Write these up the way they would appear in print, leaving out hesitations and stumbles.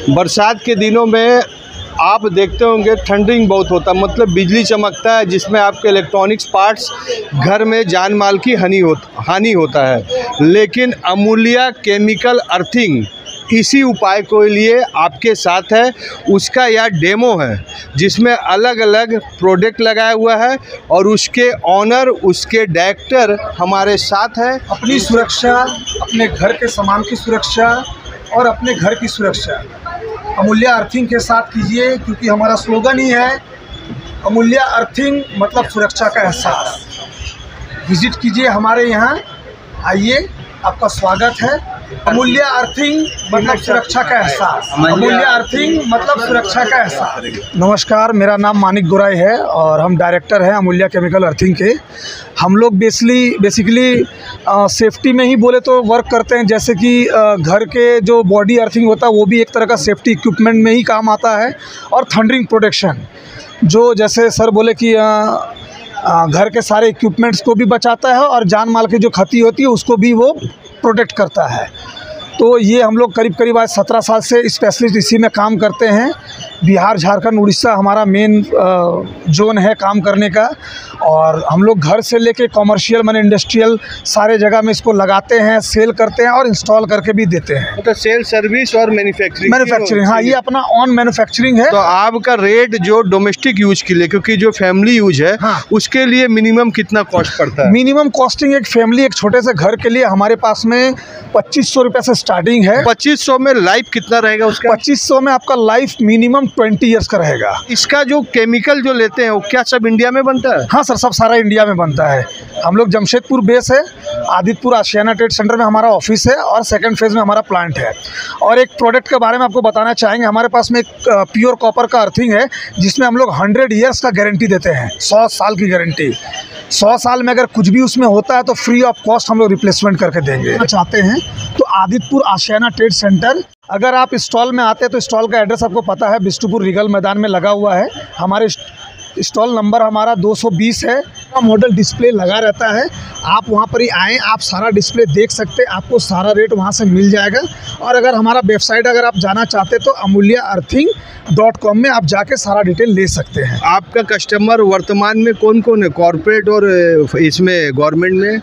बरसात के दिनों में आप देखते होंगे थंडरिंग बहुत होता है, मतलब बिजली चमकता है जिसमें आपके इलेक्ट्रॉनिक्स पार्ट्स घर में जान माल की हानि होता है। लेकिन अमूल्य केमिकल अर्थिंग इसी उपाय को लिए आपके साथ है। उसका यह डेमो है जिसमें अलग अलग प्रोडक्ट लगाया हुआ है और उसके ऑनर, उसके डायरेक्टर हमारे साथ है। अपनी सुरक्षा, अपने घर के सामान की सुरक्षा और अपने घर की सुरक्षा अमूल्य अर्थिंग के साथ कीजिए, क्योंकि हमारा स्लोगन ही है अमूल्य अर्थिंग मतलब सुरक्षा का एहसास। विजिट कीजिए हमारे यहाँ, आइए, आपका स्वागत है। अमूल्य अर्थिंग मतलब सुरक्षा का एहसास। अमूल्य अर्थिंग मतलब सुरक्षा का एहसास। नमस्कार, मेरा नाम मानिक गोराई है और हम डायरेक्टर हैं अमूल्य केमिकल अर्थिंग के। हम लोग बेसिकली सेफ्टी में ही बोले तो वर्क करते हैं। जैसे कि घर के जो बॉडी अर्थिंग होता है वो भी एक तरह का सेफ्टी इक्विपमेंट में ही काम आता है। और थंडरिंग प्रोटेक्शन, जो जैसे सर बोले कि घर के सारे इक्विपमेंट्स को भी बचाता है और जान माल की जो क्षति होती है उसको भी वो प्रोटेक्ट करता है। तो ये हम लोग करीब आज 17 साल से स्पेशलिस्ट इसी में काम करते हैं। बिहार, झारखंड, उड़ीसा हमारा मेन जोन है काम करने का। और हम लोग घर से लेके कॉमर्शियल माने इंडस्ट्रियल सारे जगह में इसको लगाते हैं, सेल करते हैं और इंस्टॉल करके भी देते हैं। मतलब सेल, सर्विस और मैन्युफैक्चरिंग। हाँ, ये अपना ऑन मैन्युफैक्चरिंग है। तो आपका रेट जो डोमेस्टिक यूज के लिए, क्योंकि जो फैमिली यूज है, हाँ, उसके लिए मिनिमम कितना कॉस्ट पड़ता है? मिनिमम कॉस्टिंग एक फैमिली, एक छोटे से घर के लिए हमारे पास में 2500 रुपये से स्टार्टिंग है। 2500 में लाइफ कितना रहेगा उसका? 2500 में आपका लाइफ मिनिमम 20 ईयर्स का रहेगा। इसका जो केमिकल जो लेते हैं वो क्या सब इंडिया में बनता है? हाँ सर, सब सारा इंडिया में बनता है। हम लोग जमशेदपुर बेस है, आदितपुर आशियाना ट्रेड सेंटर में हमारा ऑफिस है और सेकंड फेज़ में हमारा प्लांट है। और एक प्रोडक्ट के बारे में आपको बताना चाहेंगे, हमारे पास में एक प्योर कॉपर का अर्थिंग है जिसमें हम लोग 100 ईयर्स का गारंटी देते हैं। 100 साल की गारंटी। 100 साल में अगर कुछ भी उसमें होता है तो फ्री ऑफ कॉस्ट हम लोग रिप्लेसमेंट करके देंगे। चाहते हैं तो आदितपुर आशियाना ट्रेड सेंटर, अगर आप स्टॉल में आते हैं तो स्टॉल का एड्रेस आपको पता है, बिष्टुपुर रीगल मैदान में लगा हुआ है। हमारे स्टॉल नंबर हमारा 220 है। मॉडल डिस्प्ले लगा रहता है, आप वहाँ पर ही आएँ, आप सारा डिस्प्ले देख सकते हैं, आपको सारा रेट वहाँ से मिल जाएगा। और अगर हमारा वेबसाइट अगर आप जाना चाहते हैं तो amulyaearthing.com में आप जाके सारा डिटेल ले सकते हैं। आपका कस्टमर वर्तमान में कौन कौन है, कॉर्पोरेट और इसमें गवर्नमेंट में?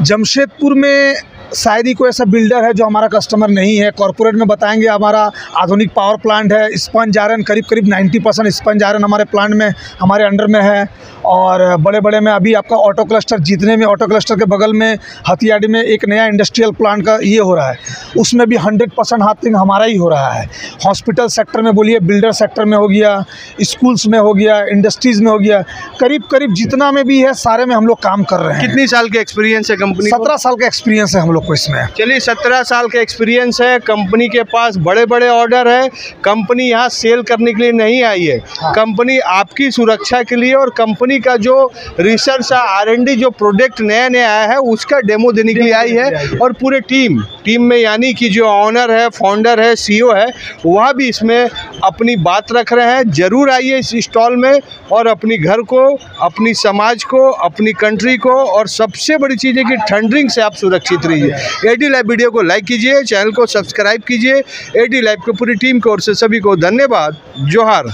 जमशेदपुर में शायद ही कोई ऐसा बिल्डर है जो हमारा कस्टमर नहीं है। कॉर्पोरेट में बताएंगे हमारा आधुनिक पावर प्लांट है, स्पंज आयरन करीब 90% स्पंज आयरन हमारे प्लांट में, हमारे अंडर में है। और बड़े में अभी आपका ऑटो क्लस्टर, जितने में ऑटो क्लस्टर के बगल में हथियाड़ी में एक नया इंडस्ट्रियल प्लांट का ये हो रहा है, उसमें भी 100% हाथिंग हमारा ही हो रहा है। हॉस्पिटल सेक्टर में बोलिए, बिल्डर सेक्टर में हो गया, स्कूल्स में हो गया, इंडस्ट्रीज़ में हो गया, करीब जितना में भी है सारे में हम लोग काम कर रहे हैं। कितनी साल के एक्सपीरियंस है कंपनी? 17 साल का एक्सपीरियंस है हम लोग को इसमें। चलिए, 17 साल का एक्सपीरियंस है, कंपनी के पास बड़े ऑर्डर है। कंपनी यहाँ सेल करने के लिए नहीं आई है। हाँ। कंपनी आपकी सुरक्षा के लिए और कंपनी का जो रिसर्च R&D जो प्रोडक्ट नया आया है उसका डेमो देने के लिए आई है। और पूरे टीम में यानी कि जो ऑनर है, फाउंडर है, CEO है, वह भी इसमें अपनी बात रख रहे हैं। जरूर आइए इस स्टॉल में और अपनी घर को, अपनी समाज को, अपनी कंट्री को, और सबसे बड़ी चीज़ है कि थंडरिंग से आप सुरक्षित रहिए। AD लाइव वीडियो को लाइक कीजिए, चैनल को सब्सक्राइब कीजिए। AD लाइव की पूरी टीम की ओर से सभी को धन्यवाद। जोहार।